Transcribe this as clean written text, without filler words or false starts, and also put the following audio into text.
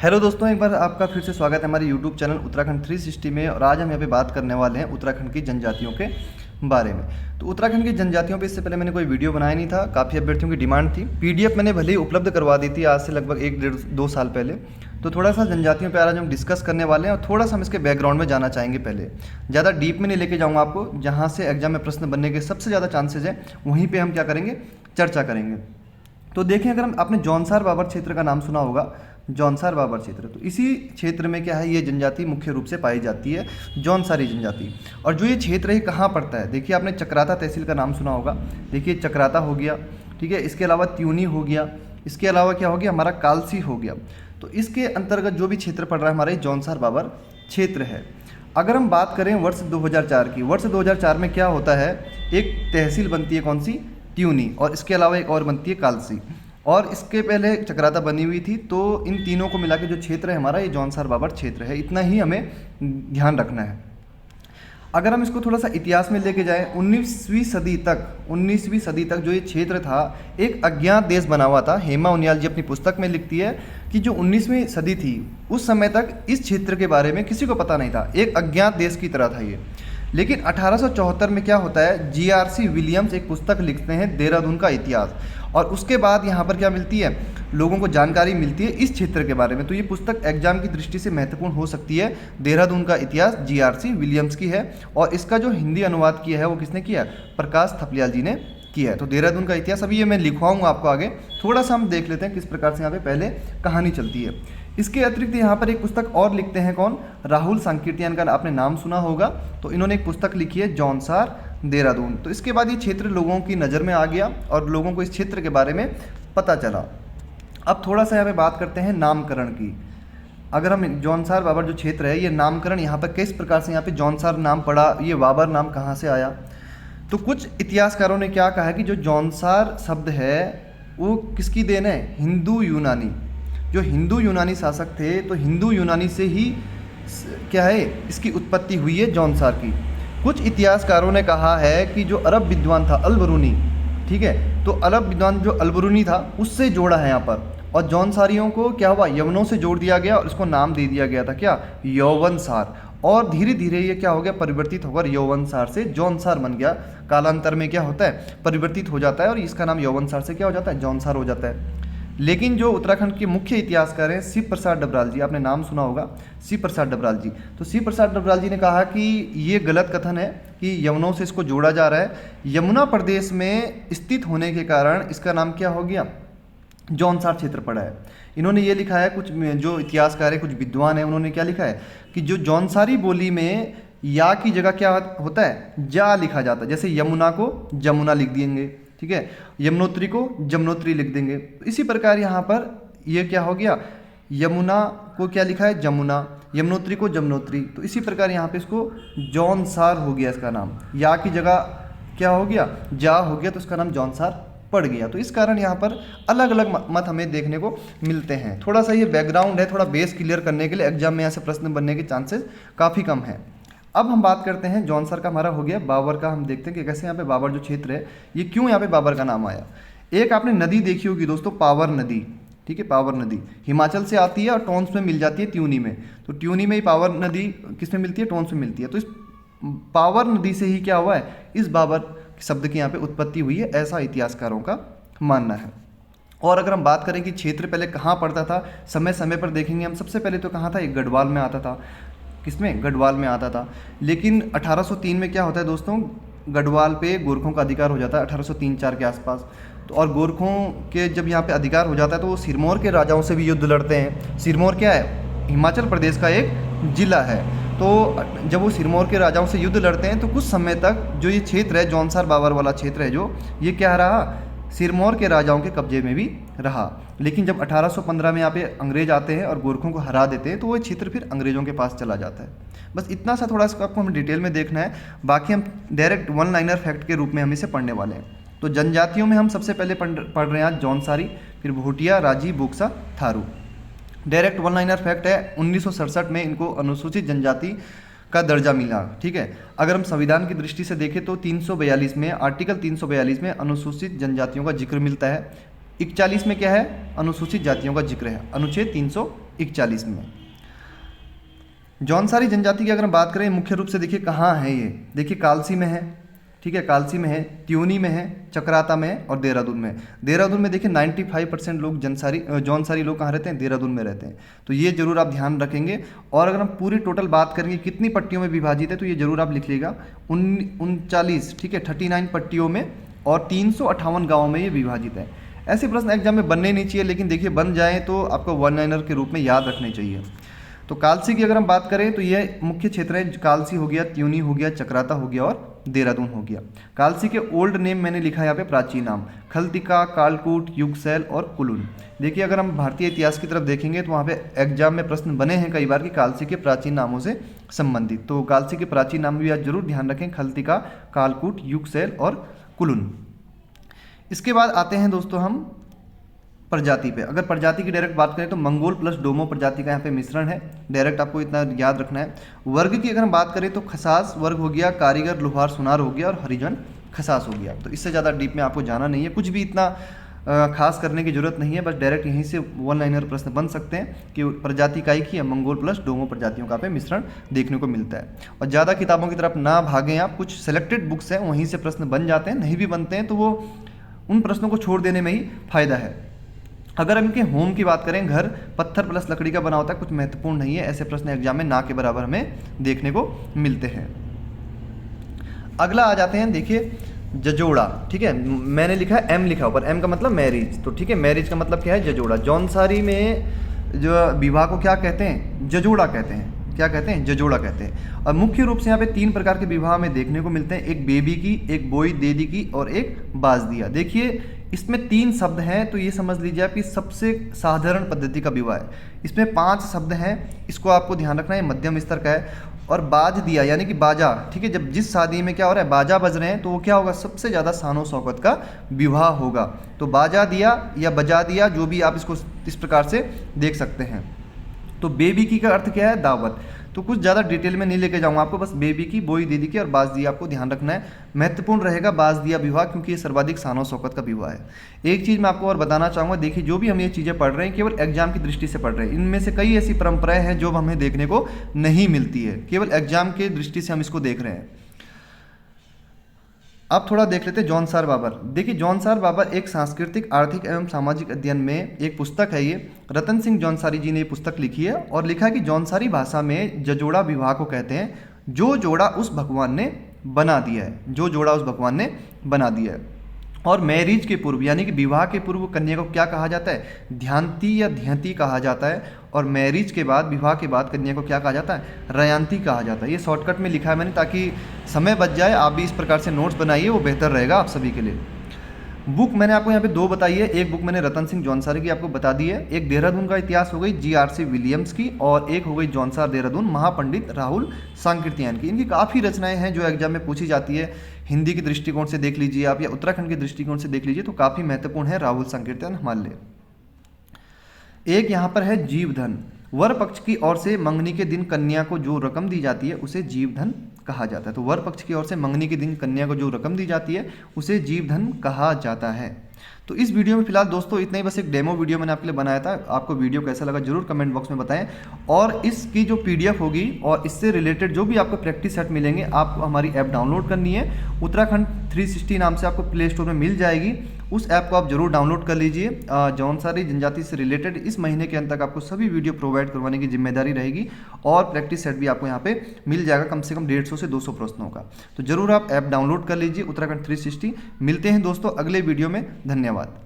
Hello दोस्तों, एक बार आपका फिर से स्वागत है हमारे यूट्यूब चैनल उत्तराखंड 360 में। और आज हम यहाँ पे बात करने वाले हैं उत्तराखंड की जनजातियों के बारे में। तो उत्तराखंड की जनजातियों पे इससे पहले मैंने कोई वीडियो बनाया नहीं था, काफ़ी अभ्यर्थियों की डिमांड थी। पीडीएफ मैंने भले ही उपलब्ध करवा दी थी आज से लगभग 1-1.5-2 साल पहले। तो थोड़ा सा जनजातियों पे आज हम डिस्कस करने वाले हैं और थोड़ा सा हम इसके बैकग्राउंड में जाना चाहेंगे। पहले ज़्यादा डीप में नहीं लेके जाऊँगा आपको, जहाँ से एग्जाम में प्रश्न बनने के सबसे ज़्यादा चांसेज हैं वहीं पर हम क्या करेंगे, चर्चा करेंगे। तो देखें, अगर हम आपने जौनसार बाबर क्षेत्र का नाम सुना होगा, जौनसार बाबर क्षेत्र, तो इसी क्षेत्र में क्या है, ये जनजाति मुख्य रूप से पाई जाती है, जौनसारी जनजाति। और जो ये क्षेत्र है कहाँ पड़ता है, देखिए आपने चक्राता तहसील का नाम सुना होगा। देखिए चक्राता हो गया, ठीक है, इसके अलावा त्यूनी हो गया, इसके अलावा क्या हो गया, हमारा कालसी हो गया। तो इसके अंतर्गत जो भी क्षेत्र पड़ रहा है हमारा ये जौनसार बाबर क्षेत्र है। अगर हम बात करें वर्ष 2004 की, वर्ष 2004 में क्या होता है, एक तहसील बनती है, कौन सी, त्यूनी, और इसके अलावा एक और बनती है कालसी, और इसके पहले चक्राता बनी हुई थी। तो इन तीनों को मिला के जो क्षेत्र है हमारा ये जौनसार बाबर क्षेत्र है। इतना ही हमें ध्यान रखना है। अगर हम इसको थोड़ा सा इतिहास में लेके जाएं, 19वीं सदी तक जो ये क्षेत्र था एक अज्ञात देश बना हुआ था। हेमा उनियाल जी अपनी पुस्तक में लिखती है कि जो 19वीं सदी थी उस समय तक इस क्षेत्र के बारे में किसी को पता नहीं था, एक अज्ञात देश की तरह था ये। लेकिन 1874 में क्या होता है, जीआरसी विलियम्स एक पुस्तक लिखते हैं, देहरादून का इतिहास, और उसके बाद यहाँ पर क्या मिलती है, लोगों को जानकारी मिलती है इस क्षेत्र के बारे में। तो ये पुस्तक एग्जाम की दृष्टि से महत्वपूर्ण हो सकती है। देहरादून का इतिहास जीआरसी विलियम्स की है, और इसका जो हिंदी अनुवाद किया है वो किसने किया, प्रकाश थपलियाल जी ने किया है। तो देहरादून का इतिहास अभी ये मैं लिखवाऊंगा आपको आगे, थोड़ा सा हम देख लेते हैं किस प्रकार से यहाँ पे पहले कहानी चलती है। इसके अतिरिक्त यहाँ पर एक पुस्तक और लिखते हैं, कौन, राहुल सांकीर्तियान का आपने नाम सुना होगा। तो इन्होंने एक पुस्तक लिखी है जौनसार देहरादून। तो इसके बाद ये क्षेत्र लोगों की नज़र में आ गया और लोगों को इस क्षेत्र के बारे में पता चला। अब थोड़ा सा यहाँ पे बात करते हैं नामकरण की। अगर हम जौनसार बाबर जो क्षेत्र है, ये नामकरण यहाँ पर किस प्रकार से यहाँ पे जौनसार नाम पड़ा, ये बाबर नाम कहाँ से आया। तो कुछ इतिहासकारों ने क्या कहा है कि जो जौनसार शब्द है वो किसकी देन है, हिंदू यूनानी, जो हिंदू यूनानी शासक थे, तो हिंदू यूनानी से ही क्या है इसकी उत्पत्ति हुई है जौनसार की। कुछ इतिहासकारों ने कहा है कि जो अरब विद्वान था अल-बरूनी, ठीक है, तो अरब विद्वान जो अल-बरूनी था उससे जोड़ा है यहाँ पर, और जौनसारियों को क्या हुआ, यवनों से जोड़ दिया गया और इसको नाम दे दिया गया था क्या, यौवनसार। और धीरे धीरे ये क्या हो गया, परिवर्तित होकर यौवनसार से जौनसार बन गया। कालांतर में क्या होता है, परिवर्तित हो जाता है और इसका नाम यौवनसार से क्या हो जाता है, जौनसार हो जाता है। लेकिन जो उत्तराखंड के मुख्य इतिहासकार हैं शिव प्रसाद डबराल जी, आपने नाम सुना होगा, शिव प्रसाद डबराल जी। तो शिव प्रसाद डबराल जी ने कहा कि ये गलत कथन है कि यमुनों से इसको जोड़ा जा रहा है। यमुना प्रदेश में स्थित होने के कारण इसका नाम क्या हो गया, जौनसार क्षेत्र पड़ा है। इन्होंने ये लिखा है, कुछ जो इतिहासकार है, कुछ विद्वान है, उन्होंने क्या लिखा है कि जो जौनसारी बोली में या की जगह क्या होता है, जा लिखा जाता है। जैसे यमुना को जमुना लिख देंगे, ठीक है, यमुनोत्री को जमुनोत्री लिख देंगे। तो इसी प्रकार यहाँ पर ये क्या हो गया, यमुना को क्या लिखा है, जमुना, यमुनोत्री को जमुनोत्री। तो इसी प्रकार यहाँ पे इसको जौनसार हो गया इसका नाम, या की जगह क्या हो गया, जा हो गया, तो इसका नाम जौनसार पड़ गया। तो इस कारण यहाँ पर अलग अलग मत हमें देखने को मिलते हैं। थोड़ा सा ये बैकग्राउंड है, थोड़ा बेस क्लियर करने के लिए एग्जाम में यहाँ से प्रश्न बनने के चांसेस काफ़ी कम है। अब हम बात करते हैं जौनसार का हमारा हो गया, बाबर का हम देखते हैं कि कैसे यहाँ पे बाबर जो क्षेत्र है ये क्यों यहाँ पे बाबर का नाम आया। एक आपने नदी देखी होगी दोस्तों, पावर नदी, ठीक है, पावर नदी हिमाचल से आती है और टोंस में मिल जाती है त्यूनी में। तो त्यूनी में ही पावर नदी किस में मिलती है, टोंस में मिलती है। तो इस पावर नदी से ही क्या हुआ है, इस बाबर शब्द की यहाँ पे उत्पत्ति हुई है, ऐसा इतिहासकारों का मानना है। और अगर हम बात करें कि क्षेत्र पहले कहाँ पड़ता था, समय समय पर देखेंगे हम। सबसे पहले तो कहाँ था, एक गढ़वाल में आता था, किसमें, गढ़वाल में आता था। लेकिन 1803 में क्या होता है दोस्तों, गढ़वाल पे गोरखों का अधिकार हो जाता है 1803-4 के आसपास। तो और गोरखों के जब यहाँ पे अधिकार हो जाता है तो वो सिरमौर के राजाओं से भी युद्ध लड़ते हैं। सिरमौर क्या है, हिमाचल प्रदेश का एक जिला है। तो जब वो सिरमौर के राजाओं से युद्ध लड़ते हैं तो कुछ समय तक जो ये क्षेत्र है, जौनसार बाबर वाला क्षेत्र है, जो ये क्या रहा, सिरमौर के राजाओं के कब्जे में भी रहा। लेकिन जब 1815 में यहाँ पे अंग्रेज आते हैं और गोरखों को हरा देते हैं तो वो क्षेत्र फिर अंग्रेजों के पास चला जाता है। बस इतना सा थोड़ा सा आपको हम डिटेल में देखना है, बाकी हम डायरेक्ट वन लाइनर फैक्ट के रूप में हम इसे पढ़ने वाले हैं। तो जनजातियों में हम सबसे पहले पढ़ रहे हैं आज जौनसारी, फिर भोटिया, राजी, बोक्सा, Tharu. Direct one liner fact है, 1967 में इनको अनुसूचित जनजाति का दर्जा मिला, ठीक है। अगर हम संविधान की दृष्टि से देखें तो 342 में, आर्टिकल 342 में अनुसूचित जनजातियों का जिक्र मिलता है। 41 में क्या है, अनुसूचित जातियों का जिक्र है, अनुच्छेद 41 में। जौनसारी जनजाति की अगर हम बात करें मुख्य रूप से देखिए कहाँ है ये, देखिए कालसी में है, ठीक है, कालसी में है, त्यूनी में है, चक्राता में है और देहरादून में। देहरादून में देखिए 95% लोग जौनसारी लोग कहाँ रहते हैं, देहरादून में रहते हैं। तो ये जरूर आप ध्यान रखेंगे। और अगर हम पूरी टोटल बात करेंगे कितनी पट्टियों में विभाजित है तो ये जरूर आप लिख लीजिएगा 39, ठीक है, 39 पट्टियों में और 358 गाँवों में ये विभाजित है। ऐसे प्रश्न एग्जाम में बनने नहीं चाहिए, लेकिन देखिए बन जाए तो आपको वन लाइनर के रूप में याद रखने चाहिए। तो कालसी की अगर हम बात करें तो ये मुख्य क्षेत्र है, कालसी हो गया, त्यूनी हो गया, चक्राता हो गया और देहरादून हो गया। कालसी के ओल्ड नेम मैंने लिखा है यहाँ पे प्राचीन नाम, खलतिका, कालकूट, युगसैल और कुलुन। देखिए अगर हम भारतीय इतिहास की तरफ देखेंगे तो वहाँ पे एग्जाम में प्रश्न बने हैं कई बार कि कालसी के प्राचीन नामों से संबंधित। तो कालसी के प्राचीन नाम भी आज जरूर ध्यान रखें, खलतिका, कालकूट, युगसैल और कुलुन। इसके बाद आते हैं दोस्तों हम प्रजाति पे। अगर प्रजाति की डायरेक्ट बात करें तो मंगोल प्लस डोमो प्रजाति का यहाँ पे मिश्रण है, डायरेक्ट आपको इतना याद रखना है। वर्ग की अगर हम बात करें तो खसास वर्ग हो गया, कारीगर लोहार सुनार हो गया और हरिजन खसास हो गया। तो इससे ज़्यादा डीप में आपको जाना नहीं है, कुछ भी इतना खास करने की जरूरत नहीं है, बस डायरेक्ट यहीं से वन लाइनर प्रश्न बन सकते हैं कि प्रजाति का ही मंगोल प्लस डोमो प्रजातियों का पे मिश्रण देखने को मिलता है। और ज़्यादा किताबों की तरफ ना भागें आप, कुछ सेलेक्टेड बुक्स हैं वहीं से प्रश्न बन जाते हैं, नहीं भी बनते हैं तो वो उन प्रश्नों को छोड़ देने में ही फायदा है। अगर हम इनके होम की बात करें, घर पत्थर प्लस लकड़ी का बना होता है, कुछ महत्वपूर्ण नहीं है, ऐसे प्रश्न एग्जाम में ना के बराबर हमें देखने को मिलते हैं। अगला आ जाते हैं, देखिए जजोड़ा, ठीक है, मैंने लिखा है एम लिखा ऊपर, एम का मतलब मैरिज, तो ठीक है, मैरिज का मतलब क्या है, जजोड़ा। जौनसारी में जो विवाह को क्या कहते हैं, जजोड़ा कहते हैं। क्या कहते हैं, जजोड़ा कहते हैं। और मुख्य रूप से यहाँ पे 3 प्रकार के विवाह में देखने को मिलते हैं, एक बेबी की, एक बोई देदी की और एक बाजदिया। देखिए इसमें 3 शब्द हैं, तो ये समझ लीजिए आप कि सबसे साधारण पद्धति का विवाह है। इसमें 5 शब्द हैं, इसको आपको ध्यान रखना है, मध्यम स्तर का है। और बाज दिया यानी कि बाजा, ठीक है, जब जिस शादी में क्या हो रहा है, बाजा बज रहे हैं, तो वो क्या होगा, सबसे ज़्यादा शानो शौकत का विवाह होगा। तो बाजा दिया या बजा दिया, जो भी आप इसको इस प्रकार से देख सकते हैं। तो बेबी की का अर्थ क्या है, दावत। तो कुछ ज़्यादा डिटेल में नहीं लेके जाऊंगा आपको, बस बेबी की, बोई दीदी की और बाज दिया आपको ध्यान रखना है। महत्वपूर्ण रहेगा बाज दिया विवाह, क्योंकि ये सर्वाधिक शानो शौकत का विवाह है। एक चीज़ मैं आपको और बताना चाहूँगा, देखिए जो भी हम ये चीज़ें पढ़ रहे हैं केवल एग्जाम की दृष्टि से पढ़ रहे हैं, इनमें से कई ऐसी परंपराएं हैं जो हमें देखने को नहीं मिलती है, केवल एग्जाम के दृष्टि से हम इसको देख रहे हैं। अब थोड़ा देख लेते हैं जौनसार बाबर। देखिए जौनसार बाबर एक सांस्कृतिक, आर्थिक एवं सामाजिक अध्ययन में एक पुस्तक है। ये रतन सिंह जौनसारी जी ने ये पुस्तक लिखी है और लिखा है कि जौनसारी भाषा में जजोड़ा विवाह को कहते हैं, जो जोड़ा उस भगवान ने बना दिया है, जो जोड़ा उस भगवान ने बना दिया है। और मैरिज के पूर्व यानी कि विवाह के पूर्व कन्या को क्या कहा जाता है, ध्यांति या ध्यंति कहा जाता है। और मैरिज के बाद, विवाह के बाद कन्या को क्या कहा जाता है, रयांति कहा जाता है। ये शॉर्टकट में लिखा है मैंने, ताकि समय बच जाए। आप भी इस प्रकार से नोट्स बनाइए, वो बेहतर रहेगा आप सभी के लिए। बुक मैंने आपको यहाँ पे 2 बताई है, एक बुक मैंने रतन सिंह जौनसारी की आपको बता दी है, एक देहरादून का इतिहास हो गई GRC विलियम्स की, और एक हो गई जौनसार देहरादून महापंडित राहुल सांकीर्तियायन की। इनकी काफ़ी रचनाएं हैं जो एग्जाम में पूछी जाती है। हिंदी की दृष्टिकोण से देख लीजिए आप या उत्तराखंड के दृष्टिकोण से देख लीजिए तो काफ़ी महत्वपूर्ण है राहुल सांकीर्तियायन हमारे लिए। एक यहाँ पर है जीवधन। वर पक्ष की ओर से मंगनी के दिन कन्या को जो रकम दी जाती है उसे जीवधन कहा जाता है। तो वर पक्ष की ओर से मंगनी के दिन कन्या को जो रकम दी जाती है उसे जीवधन कहा जाता है। तो इस वीडियो में फिलहाल दोस्तों इतना ही, बस एक डेमो वीडियो मैंने आपके लिए बनाया था। आपको वीडियो कैसा लगा जरूर कमेंट बॉक्स में बताएं। और इसकी जो PDF होगी और इससे रिलेटेड जो भी आपको प्रैक्टिस सेट मिलेंगे, आपको हमारी ऐप डाउनलोड करनी है। उत्तराखंड 360 नाम से आपको प्ले स्टोर में मिल जाएगी, उस ऐप को आप जरूर डाउनलोड कर लीजिए। जौनसारी जनजाति से रिलेटेड इस महीने के अंत तक आपको सभी वीडियो प्रोवाइड करवाने की जिम्मेदारी रहेगी और प्रैक्टिस सेट भी आपको यहाँ पे मिल जाएगा, कम से कम 150 से 200 प्रश्नों का। तो जरूर आप ऐप डाउनलोड कर लीजिए उत्तराखंड 360। मिलते हैं दोस्तों अगले वीडियो में, धन्यवाद।